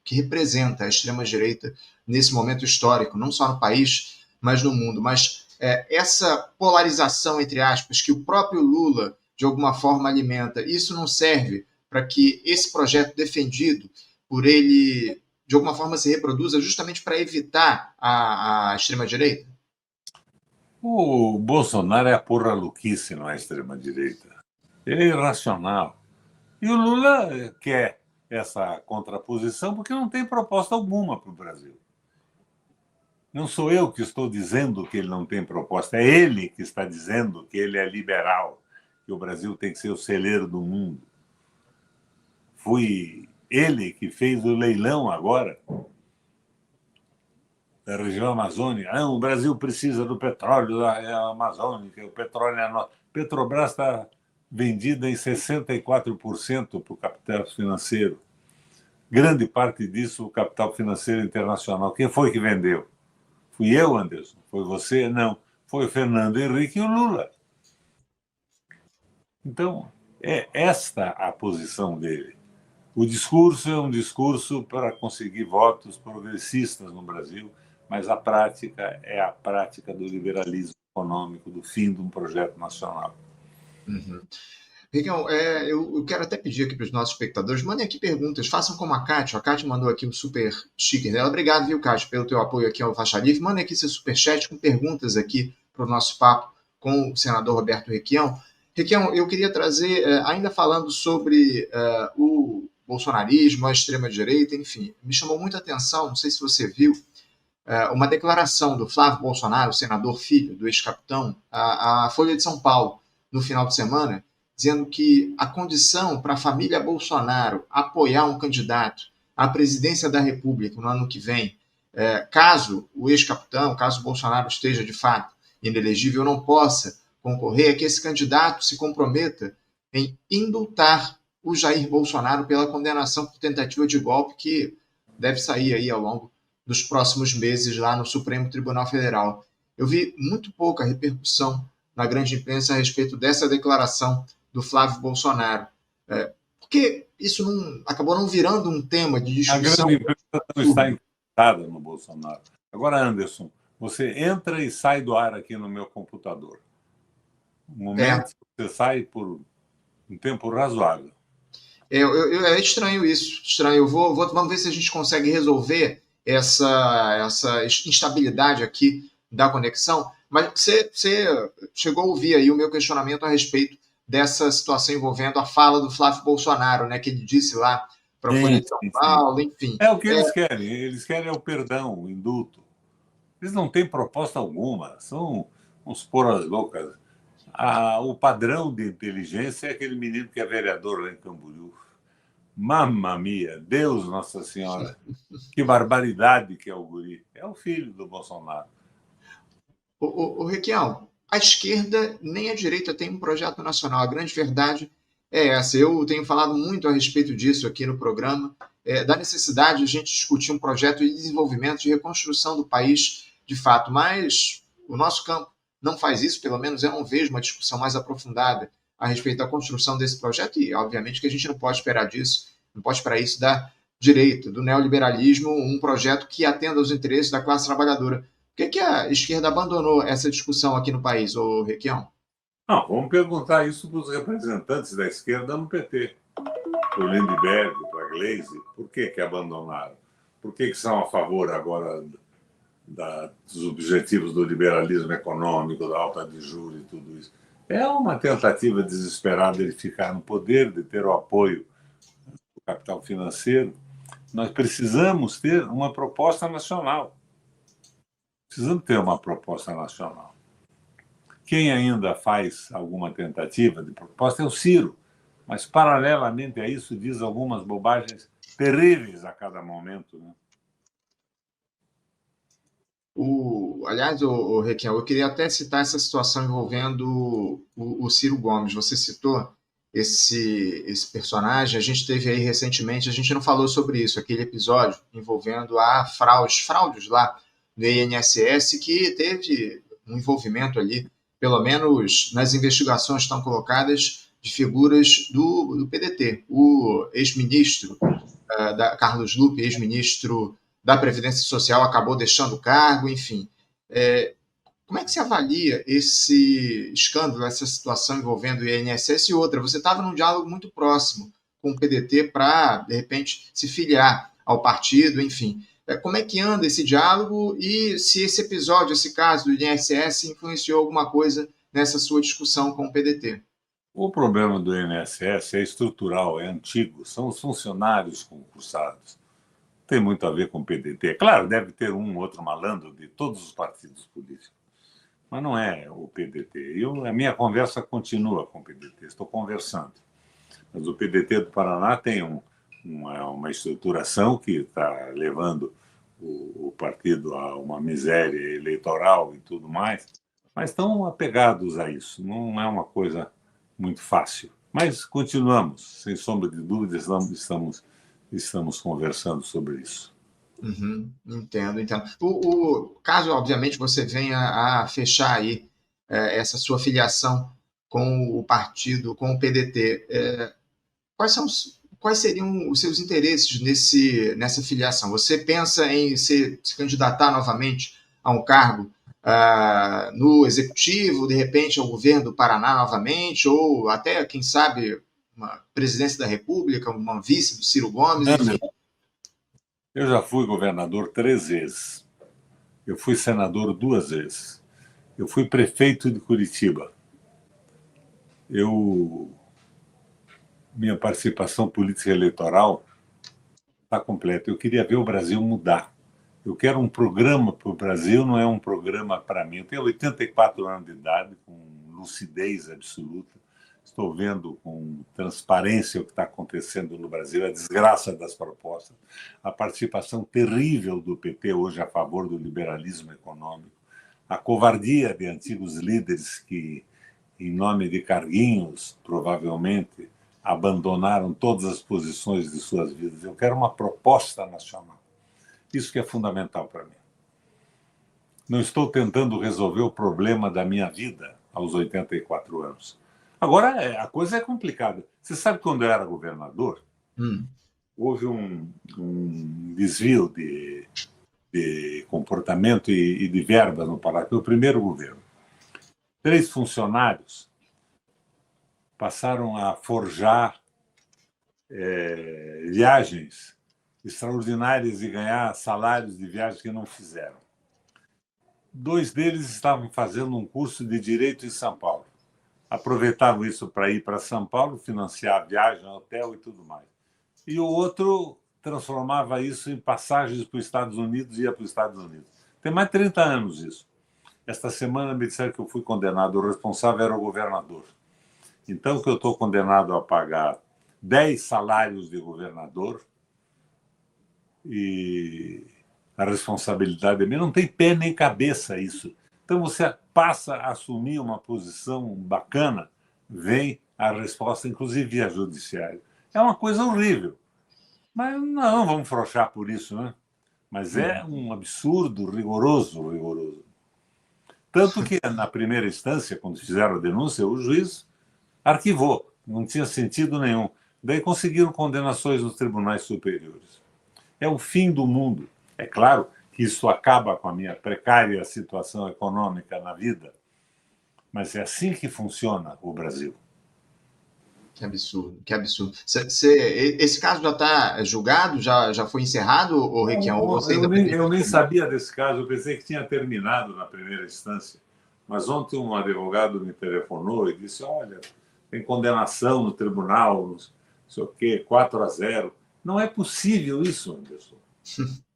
que representa a extrema-direita nesse momento histórico, não só no país, mas no mundo, mas essa polarização, entre aspas, que o próprio Lula, de alguma forma, alimenta, isso não serve para que esse projeto defendido por ele, de alguma forma, se reproduza justamente para evitar a extrema-direita? O Bolsonaro é a porra louquice, não é a extrema-direita. Ele é irracional. E o Lula quer essa contraposição porque não tem proposta alguma para o Brasil. Não sou eu que estou dizendo que ele não tem proposta, é ele que está dizendo que ele é liberal, que o Brasil tem que ser o celeiro do mundo. Foi ele que fez o leilão agora da região amazônica. O Brasil precisa do petróleo da amazônica, o petróleo é nosso. Petrobras está vendida em 64% para o capital financeiro. Grande parte disso, o capital financeiro internacional. Quem foi que vendeu? Fui eu, Anderson? Foi você? Não. Foi o Fernando Henrique e o Lula. Então, é esta a posição dele. O discurso é um discurso para conseguir votos progressistas no Brasil, mas a prática é a prática do liberalismo econômico, do fim de um projeto nacional. Uhum. Riquelme, eu quero até pedir aqui para os nossos espectadores, mandem aqui perguntas, façam como a Cátia. A Cátia mandou aqui um super sticker dela. Obrigado, viu, Cátia, pelo teu apoio aqui ao Faixa Livre. Mandem aqui seu superchat com perguntas aqui para o nosso papo com o senador Roberto Requião. Requião, eu queria trazer, ainda falando sobre o bolsonarismo, a extrema-direita, enfim, me chamou muita atenção, não sei se você viu, uma declaração do Flávio Bolsonaro, senador filho do ex-capitão, à Folha de São Paulo, no final de semana, dizendo que a condição para a família Bolsonaro apoiar um candidato à presidência da República no ano que vem, caso o ex-capitão, caso o Bolsonaro esteja de fato inelegível, não possa concorrer, é que esse candidato se comprometa em indultar o Jair Bolsonaro pela condenação por tentativa de golpe que deve sair aí ao longo dos próximos meses lá no Supremo Tribunal Federal. Eu vi muito pouca repercussão na grande imprensa a respeito dessa declaração do Flávio Bolsonaro. Porque isso acabou não virando um tema de discussão. A grande imprensa não está interessada no Bolsonaro. Agora, Anderson, você entra e sai do ar aqui no meu computador. Um momento, você sai por um tempo razoável. É estranho isso. Estranho. Vamos ver se a gente consegue resolver essa instabilidade aqui da conexão. Mas você chegou a ouvir aí o meu questionamento a respeito dessa situação envolvendo a fala do Flávio Bolsonaro, né, que ele disse lá para a Folha de São Paulo, enfim. É o que eles querem. Eles querem o perdão, o indulto. Eles não têm proposta alguma. São uns poras loucas. O padrão de inteligência é aquele menino que é vereador lá em Camboriú. Mamma mia, Deus Nossa Senhora. Que barbaridade que é o guri. É o filho do Bolsonaro. O Requião, a esquerda nem a direita tem um projeto nacional. A grande verdade é essa. Eu tenho falado muito a respeito disso aqui no programa, da necessidade de a gente discutir um projeto de desenvolvimento, de reconstrução do país, de fato. Mas o nosso campo não faz isso, pelo menos eu não vejo uma discussão mais aprofundada a respeito da construção desse projeto e, obviamente, que a gente não pode esperar disso, não pode esperar isso da direita, do neoliberalismo, um projeto que atenda aos interesses da classe trabalhadora. Por que a esquerda abandonou essa discussão aqui no país, ô Requião? Não, vamos perguntar isso para os representantes da esquerda no PT. Para o Lindbergh, para a Gleisi, por que abandonaram? Por que são a favor agora dos objetivos do liberalismo econômico, da alta de juros e tudo isso? É uma tentativa desesperada de ficar no poder, de ter o apoio do capital financeiro. Nós precisamos ter uma proposta nacional. Precisamos ter uma proposta nacional. Quem ainda faz alguma tentativa de proposta é o Ciro, mas, paralelamente a isso, diz algumas bobagens terríveis a cada momento, né? Aliás, o Requião, eu queria até citar essa situação envolvendo o Ciro Gomes. Você citou esse personagem. A gente teve aí recentemente, a gente não falou sobre isso, aquele episódio envolvendo fraudes lá do INSS, que teve um envolvimento ali, pelo menos nas investigações estão colocadas, de figuras do PDT. O ex-ministro Carlos Lupe, ex-ministro da Previdência Social, acabou deixando o cargo, enfim. Como é que se avalia esse escândalo, essa situação envolvendo o INSS e outra? Você estava num diálogo muito próximo com o PDT para, de repente, se filiar ao partido, enfim. Como é que anda esse diálogo e se esse episódio, esse caso do INSS influenciou alguma coisa nessa sua discussão com o PDT? O problema do INSS é estrutural, é antigo, são os funcionários concursados. Tem muito a ver com o PDT. Claro, deve ter um outro malandro de todos os partidos políticos, mas não é o PDT. A minha conversa continua com o PDT, estou conversando. Mas o PDT do Paraná tem uma estruturação que está levando o partido a uma miséria eleitoral e tudo mais, mas estão apegados a isso, não é uma coisa muito fácil. Mas continuamos, sem sombra de dúvidas, estamos conversando sobre isso. Uhum, entendo, entendo. Caso, obviamente, você venha a fechar aí essa sua filiação com o partido, com o PDT, quais seriam os seus interesses nessa filiação? Você pensa em se candidatar novamente a um cargo no executivo, de repente ao governo do Paraná novamente, ou até, quem sabe, uma presidência da República, uma vice do Ciro Gomes, enfim. Eu já fui governador 3 vezes. Eu fui senador 2 vezes. Eu fui prefeito de Curitiba. Minha participação política eleitoral está completa. Eu queria ver o Brasil mudar. Eu quero um programa para o Brasil, não é um programa para mim. Eu tenho 84 anos de idade, com lucidez absoluta. Estou vendo com transparência o que está acontecendo no Brasil, a desgraça das propostas, a participação terrível do PT hoje a favor do liberalismo econômico, a covardia de antigos líderes que, em nome de carguinhos, provavelmente, abandonaram todas as posições de suas vidas. Eu quero uma proposta nacional. Isso que é fundamental para mim. Não estou tentando resolver o problema da minha vida aos 84 anos. Agora, a coisa é complicada. Você sabe, quando eu era governador, houve um desvio de comportamento e de verba no Paraná. Foi o primeiro governo. 3 funcionários passaram a forjar viagens extraordinárias e ganhar salários de viagens que não fizeram. 2 deles estavam fazendo um curso de Direito em São Paulo. Aproveitavam isso para ir para São Paulo, financiar a viagem, hotel e tudo mais. E o outro transformava isso em passagens para os Estados Unidos e ia para os Estados Unidos. Tem mais de 30 anos isso. Esta semana me disseram que eu fui condenado. O responsável era o governador. Então, que eu estou condenado a pagar 10 salários de governador e a responsabilidade é minha. Não tem pé nem cabeça isso. Então, você passa a assumir uma posição bacana, vem a resposta, inclusive via judiciário. É uma coisa horrível. Mas não vamos frouxar por isso, né? Mas é um absurdo rigoroso, rigoroso. Tanto que, na primeira instância, quando fizeram a denúncia, o juiz arquivou. Não tinha sentido nenhum. Daí conseguiram condenações nos tribunais superiores. É o fim do mundo. É claro que isso acaba com a minha precária situação econômica na vida, mas é assim que funciona o Brasil. Que absurdo, que absurdo. Esse caso já está julgado? Já foi encerrado, ou Requião? Ou você ainda Eu nem sabia desse caso, eu pensei que tinha terminado na primeira instância. Mas ontem um advogado me telefonou e disse: olha, tem condenação no tribunal, não sei o quê, 4-0. Não é possível isso, Anderson.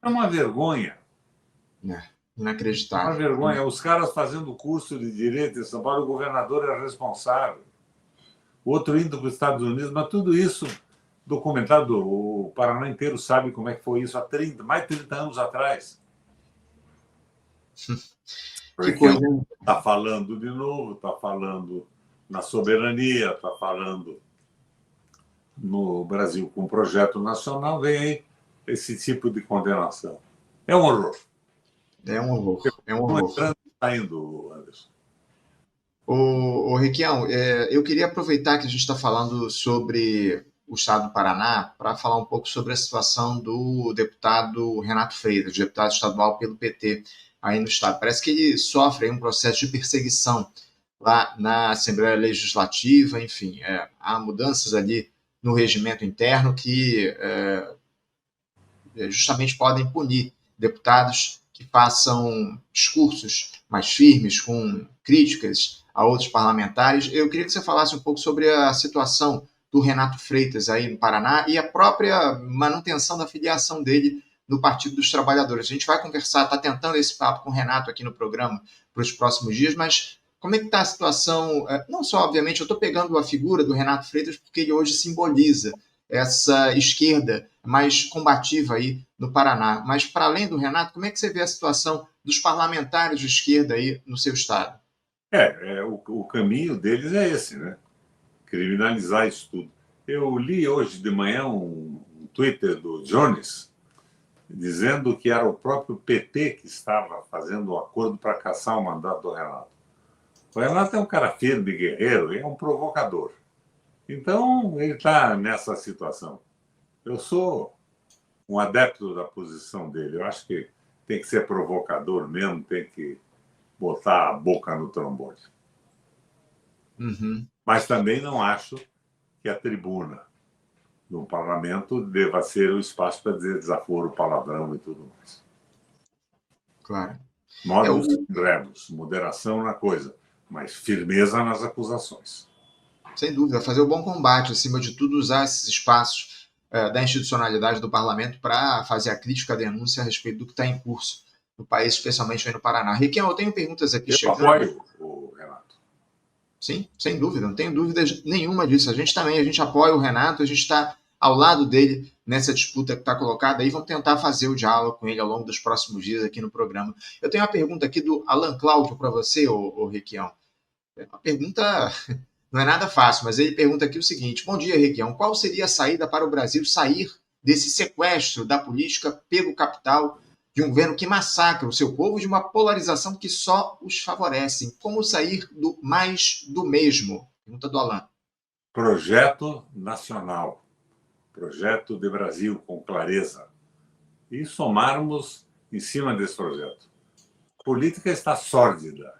É uma vergonha. Inacreditável. Uma vergonha. Os caras fazendo curso de direito em São Paulo, o governador é responsável. O outro indo para os Estados Unidos, mas tudo isso documentado. O Paraná inteiro sabe como é que foi isso há mais de 30 anos atrás. Que coisa. Está falando de novo, está falando na soberania, está falando no Brasil com um projeto nacional, vem aí esse tipo de condenação. É um horror. É um horror. É um horror. Está indo, Anderson. Requião, eu queria aproveitar que a gente está falando sobre o estado do Paraná para falar um pouco sobre a situação do deputado Renato Freitas, deputado estadual pelo PT aí no estado. Parece que ele sofre um processo de perseguição lá na Assembleia Legislativa, enfim, há mudanças ali no regimento interno que justamente podem punir deputados que façam discursos mais firmes, com críticas a outros parlamentares. Eu queria que você falasse um pouco sobre a situação do Renato Freitas aí no Paraná e a própria manutenção da filiação dele no Partido dos Trabalhadores. A gente vai conversar, está tentando esse papo com o Renato aqui no programa para os próximos dias, mas como é que está a situação? Não só, obviamente, eu estou pegando a figura do Renato Freitas porque ele hoje simboliza essa esquerda mais combativa aí no Paraná. Mas, para além do Renato, como é que você vê a situação dos parlamentares de esquerda aí no seu estado? O caminho deles é esse, né? Criminalizar isso tudo. Eu li hoje de manhã um Twitter do Jones, dizendo que era o próprio PT que estava fazendo o acordo para caçar o mandato do Renato. O Renato é um cara firme, guerreiro, e é um provocador. Então, ele está nessa situação. Eu sou um adepto da posição dele. Eu acho que tem que ser provocador mesmo, tem que botar a boca no trombone. Uhum. Mas também não acho que a tribuna do parlamento deva ser o espaço para dizer desaforo, palavrão e tudo mais. Claro. Modus rebus, moderação na coisa, mas firmeza nas acusações. Sem dúvida, fazer o bom combate, acima de tudo, usar esses espaços da institucionalidade do parlamento para fazer a crítica, a denúncia a respeito do que está em curso no país, especialmente aí no Paraná. Requião, eu tenho perguntas aqui chegando. Apoio o Renato. Sim, sem dúvida, não tenho dúvida nenhuma disso. A gente apoia o Renato, a gente está ao lado dele nessa disputa que está colocada aí. Vamos tentar fazer o diálogo com ele ao longo dos próximos dias aqui no programa. Eu tenho uma pergunta aqui do Alan Cláudio para você, ô Requião. É uma pergunta, não é nada fácil, mas ele pergunta aqui o seguinte: bom dia, Requião. Qual seria a saída para o Brasil sair desse sequestro da política pelo capital, de um governo que massacra o seu povo, de uma polarização que só os favorece? Como sair do mais do mesmo? Pergunta do Alan. Projeto nacional, projeto de Brasil com clareza. E somarmos em cima desse projeto. A política está sórdida,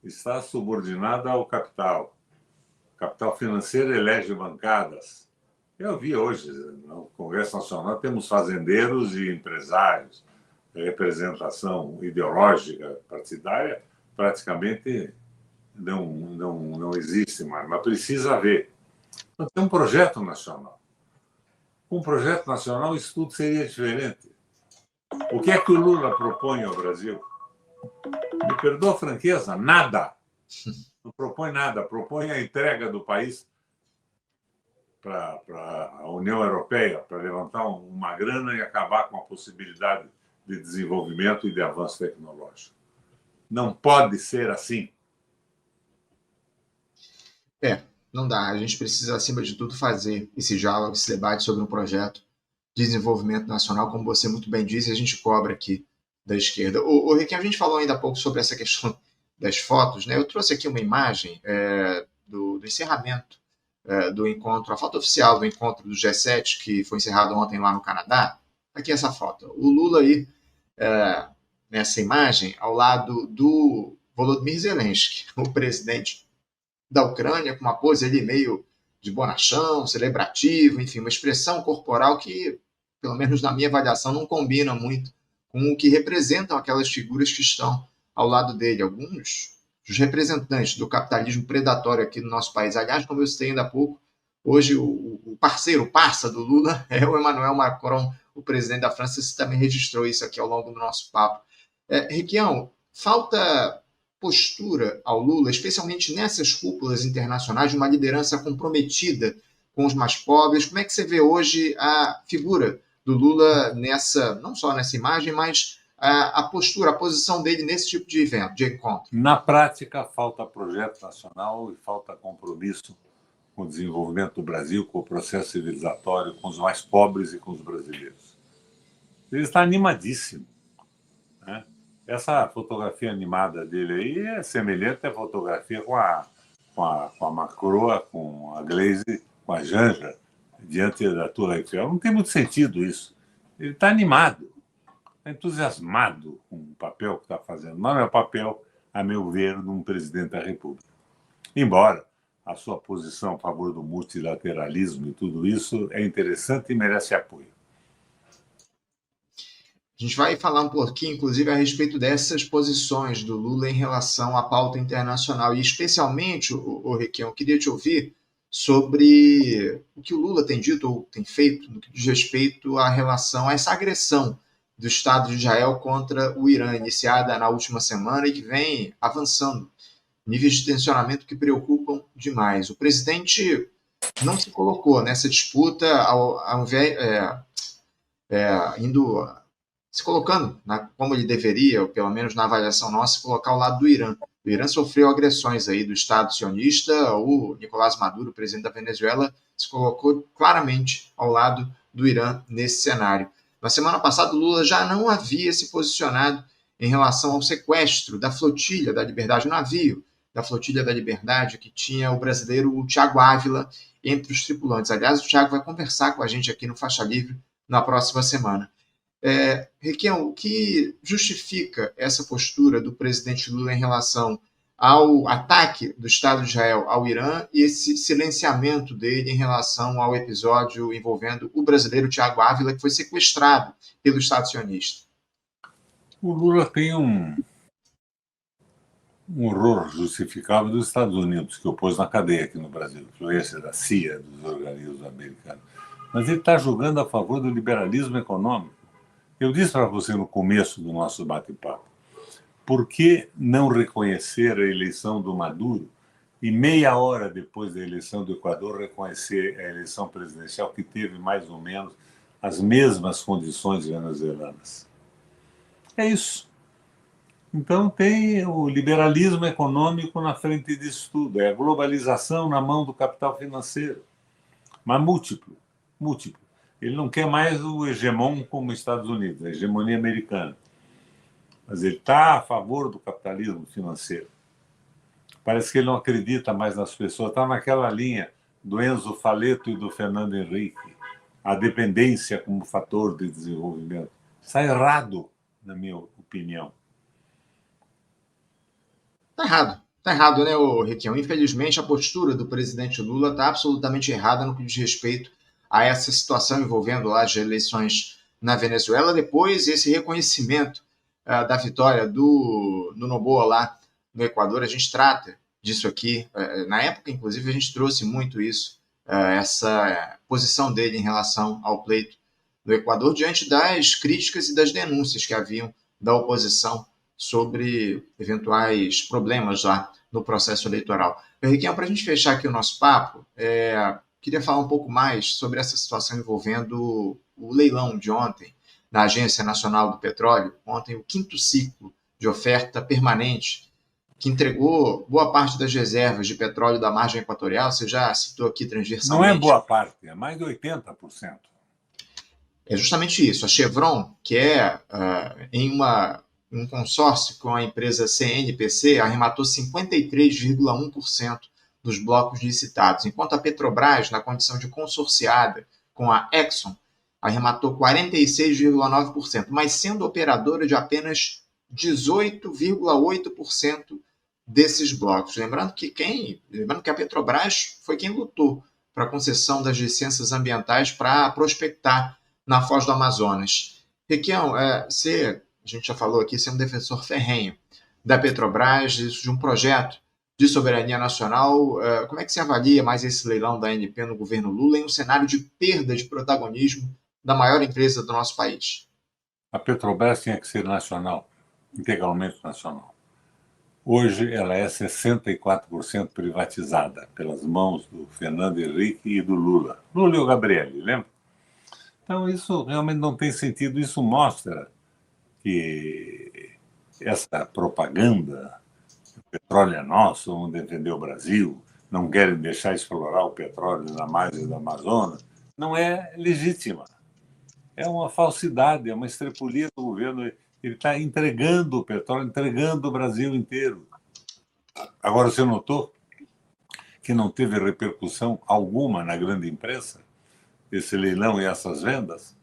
está subordinada ao capital. O capital financeiro elege bancadas. Eu vi hoje, no Congresso Nacional, temos fazendeiros e empresários. A representação ideológica partidária praticamente não existe mais, mas precisa haver. Então, tem um projeto nacional. Com um projeto nacional, isso tudo seria diferente. O que é que o Lula propõe ao Brasil? Me perdoa a franqueza, nada. Não propõe nada, propõe a entrega do país para a União Europeia, para levantar uma grana e acabar com a possibilidade de desenvolvimento e de avanço tecnológico. Não pode ser assim. Não dá. A gente precisa, acima de tudo, fazer esse diálogo, esse debate sobre um projeto de desenvolvimento nacional, como você muito bem disse, a gente cobra aqui da esquerda. O Riquinho, a gente falou ainda há pouco sobre essa questão das fotos, né? Eu trouxe aqui uma imagem do encerramento do encontro, a foto oficial do encontro do G7, que foi encerrado ontem lá no Canadá. Aqui essa foto. O Lula aí, nessa imagem, ao lado do Volodymyr Zelensky, o presidente da Ucrânia, com uma pose ali meio de bonachão, celebrativo, enfim, uma expressão corporal que, pelo menos na minha avaliação, não combina muito com o que representam aquelas figuras que estão ao lado dele. Alguns dos representantes do capitalismo predatório aqui no nosso país. Aliás, como eu citei ainda há pouco, hoje o parceiro, o parça do Lula é o Emmanuel Macron, o presidente da França. Você também registrou isso aqui ao longo do nosso papo. Requião, falta postura ao Lula, especialmente nessas cúpulas internacionais, de uma liderança comprometida com os mais pobres. Como é que você vê hoje a figura do Lula não só nessa imagem, mas a postura, a posição dele nesse tipo de evento, de encontro? Na prática, falta projeto nacional e falta compromisso com o desenvolvimento do Brasil, com o processo civilizatório, com os mais pobres e com os brasileiros. Ele está animadíssimo, né? Essa fotografia animada dele aí é semelhante à fotografia com a Macroa, com a Glaze, com a Janja, diante da Torre Eiffel. Não tem muito sentido isso. Ele está animado, está entusiasmado com o papel que está fazendo. Não é o papel, a meu ver, de um presidente da República. Embora a sua posição a favor do multilateralismo e tudo isso é interessante e merece apoio. A gente vai falar um pouquinho, inclusive, a respeito dessas posições do Lula em relação à pauta internacional. E, especialmente, Requião, eu queria te ouvir sobre o que o Lula tem dito ou tem feito no que diz respeito à relação a essa agressão do Estado de Israel contra o Irã, iniciada na última semana e que vem avançando. Níveis de tensionamento que preocupam demais. O presidente não se colocou nessa disputa ao invés, se colocando, como ele deveria, ou pelo menos na avaliação nossa, se colocar ao lado do Irã. O Irã sofreu agressões aí do Estado sionista, o Nicolás Maduro, presidente da Venezuela, se colocou claramente ao lado do Irã nesse cenário. Na semana passada, o Lula já não havia se posicionado em relação ao sequestro da Flotilha da Liberdade, o navio da Flotilha da Liberdade, que tinha o brasileiro Thiago Ávila entre os tripulantes. Aliás, o Thiago vai conversar com a gente aqui no Faixa Livre na próxima semana. Requião, o que justifica essa postura do presidente Lula em relação ao ataque do Estado de Israel ao Irã e esse silenciamento dele em relação ao episódio envolvendo o brasileiro Thiago Ávila, que foi sequestrado pelo Estado sionista? O Lula tem um horror justificável dos Estados Unidos, que o pôs na cadeia aqui no Brasil, influência da CIA, dos organismos americanos. Mas ele está jogando a favor do liberalismo econômico. Eu disse para você no começo do nosso bate-papo, por que não reconhecer a eleição do Maduro e meia hora depois da eleição do Equador reconhecer a eleição presidencial que teve mais ou menos as mesmas condições venezuelanas? É isso. Então tem o liberalismo econômico na frente disso tudo, é a globalização na mão do capital financeiro, mas múltiplo. Ele não quer mais o hegemon como os Estados Unidos, a hegemonia americana. Mas ele está a favor do capitalismo financeiro. Parece que ele não acredita mais nas pessoas. Está naquela linha do Enzo Faleto e do Fernando Henrique, a dependência como fator de desenvolvimento. Está errado, na minha opinião. Está errado, né, Requião? Infelizmente, a postura do presidente Lula está absolutamente errada no que diz respeito a essa situação envolvendo as eleições na Venezuela. Depois, esse reconhecimento da vitória do Noboa lá no Equador, a gente trata disso aqui. Na época, inclusive, a gente trouxe muito isso, essa posição dele em relação ao pleito do Equador, diante das críticas e das denúncias que haviam da oposição sobre eventuais problemas lá no processo eleitoral. Henrique, para a gente fechar aqui o nosso papo, queria falar um pouco mais sobre essa situação envolvendo o leilão de ontem na Agência Nacional do Petróleo. Ontem, o 5º ciclo de oferta permanente, que entregou boa parte das reservas de petróleo da margem equatorial. Você já citou aqui transversalmente. Não é boa parte, é mais de 80%. É justamente isso. A Chevron, que é em um consórcio com a empresa CNPC, arrematou 53,1% dos blocos licitados, enquanto a Petrobras, na condição de consorciada com a Exxon, arrematou 46,9%, mas sendo operadora de apenas 18,8% desses blocos. Lembrando que a Petrobras foi quem lutou para a concessão das licenças ambientais para prospectar na Foz do Amazonas. Requião, a gente já falou aqui, você é um defensor ferrenho da Petrobras, de um projeto de soberania nacional. Como é que você avalia mais esse leilão da ANP no governo Lula em um cenário de perda de protagonismo da maior empresa do nosso país? A Petrobras tinha que ser nacional, integralmente nacional. Hoje ela é 64% privatizada pelas mãos do Fernando Henrique e do Lula. Lula e o Gabrielli, lembra? Então isso realmente não tem sentido. Isso mostra que essa propaganda, o petróleo é nosso, vamos defender o Brasil, não querem deixar explorar o petróleo na margem do Amazonas, não é legítima. É uma falsidade, é uma estrepulia do governo. Ele está entregando o petróleo, entregando o Brasil inteiro. Agora, você notou que não teve repercussão alguma na grande imprensa, esse leilão e essas vendas?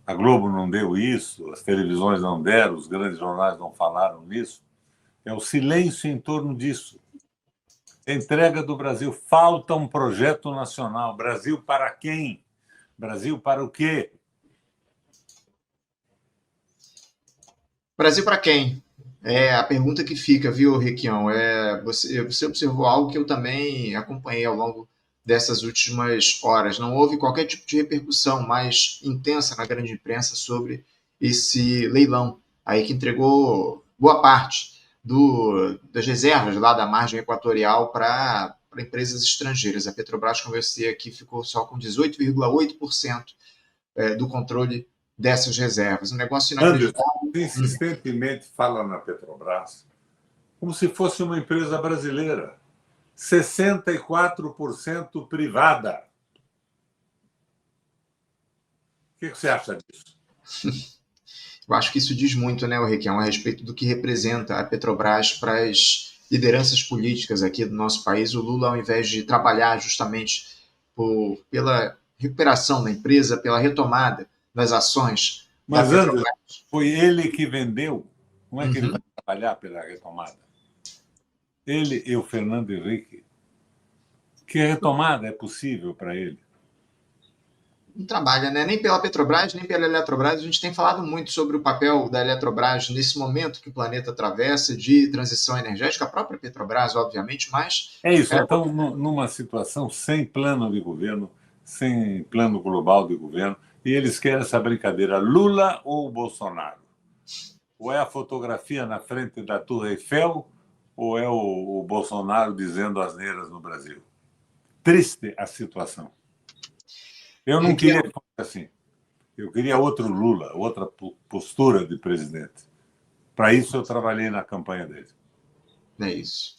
A Globo não deu isso, as televisões não deram, os grandes jornais não falaram nisso. É o silêncio em torno disso. A entrega do Brasil. Falta um projeto nacional. Brasil para quem? Brasil para o quê? Brasil para quem? É a pergunta que fica, viu, Requião? Você observou algo que eu também acompanhei ao longo dessas últimas horas. Não houve qualquer tipo de repercussão mais intensa na grande imprensa sobre esse leilão aí que entregou boa parte das reservas lá da margem equatorial para empresas estrangeiras. A Petrobras, como eu sei aqui, ficou só com 18,8% do controle dessas reservas. Um negócio inacreditável. Anderson insistentemente fala na Petrobras como se fosse uma empresa brasileira. 64% privada. O que você acha disso? Eu acho que isso diz muito, né, Requião, a respeito do que representa a Petrobras para as lideranças políticas aqui do nosso país. O Lula, ao invés de trabalhar justamente pela recuperação da empresa, pela retomada das ações da Mas, Anderson, Petrobras. foi ele que vendeu. Como é que ele Uhum. vai trabalhar pela retomada? Ele e o Fernando Henrique. Que retomada é possível para ele? Não trabalha, né? Nem pela Petrobras, nem pela Eletrobras. A gente tem falado muito sobre o papel da Eletrobras nesse momento que o planeta atravessa de transição energética, a própria Petrobras, obviamente, mas É isso. Então, numa situação sem plano de governo, sem plano global de governo, e eles querem essa brincadeira: Lula ou Bolsonaro? Ou é a fotografia na frente da Torre Eiffel, ou é o Bolsonaro dizendo asneiras no Brasil? Triste a situação. Eu não queria que fosse assim. Eu queria outro Lula, outra postura de presidente. Para isso, eu trabalhei na campanha dele. é isso.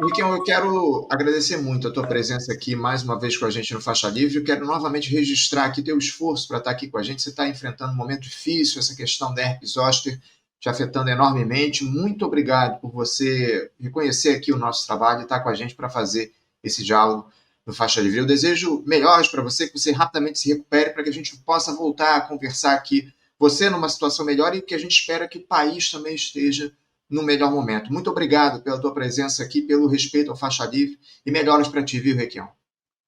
Riquelme, eu quero agradecer muito a tua presença aqui mais uma vez com a gente no Faixa Livre. Eu quero novamente registrar aqui teu esforço para estar aqui com a gente. Você está enfrentando um momento difícil, essa questão da herpes zoster te afetando enormemente. Muito obrigado por você reconhecer aqui o nosso trabalho e estar com a gente para fazer esse diálogo no Faixa Livre. Eu desejo melhores para você, que você rapidamente se recupere para que a gente possa voltar a conversar aqui, você numa situação melhor e que a gente espera que o país também esteja no melhor momento. Muito obrigado pela tua presença aqui, pelo respeito ao Faixa Livre e melhoras para ti, viu, Requião?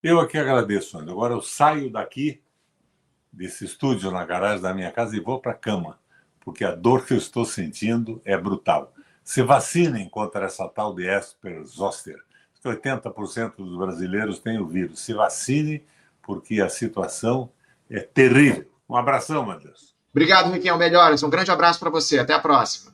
Eu aqui agradeço, André. Agora eu saio daqui, desse estúdio na garagem da minha casa, e vou para a cama, porque a dor que eu estou sentindo é brutal. Se vacinem contra essa tal de herpes zoster. 80% dos brasileiros têm o vírus. Se vacine, porque a situação é terrível. Um abração, meu Deus. Obrigado, Requião. Melhoras. Um grande abraço para você. Até a próxima.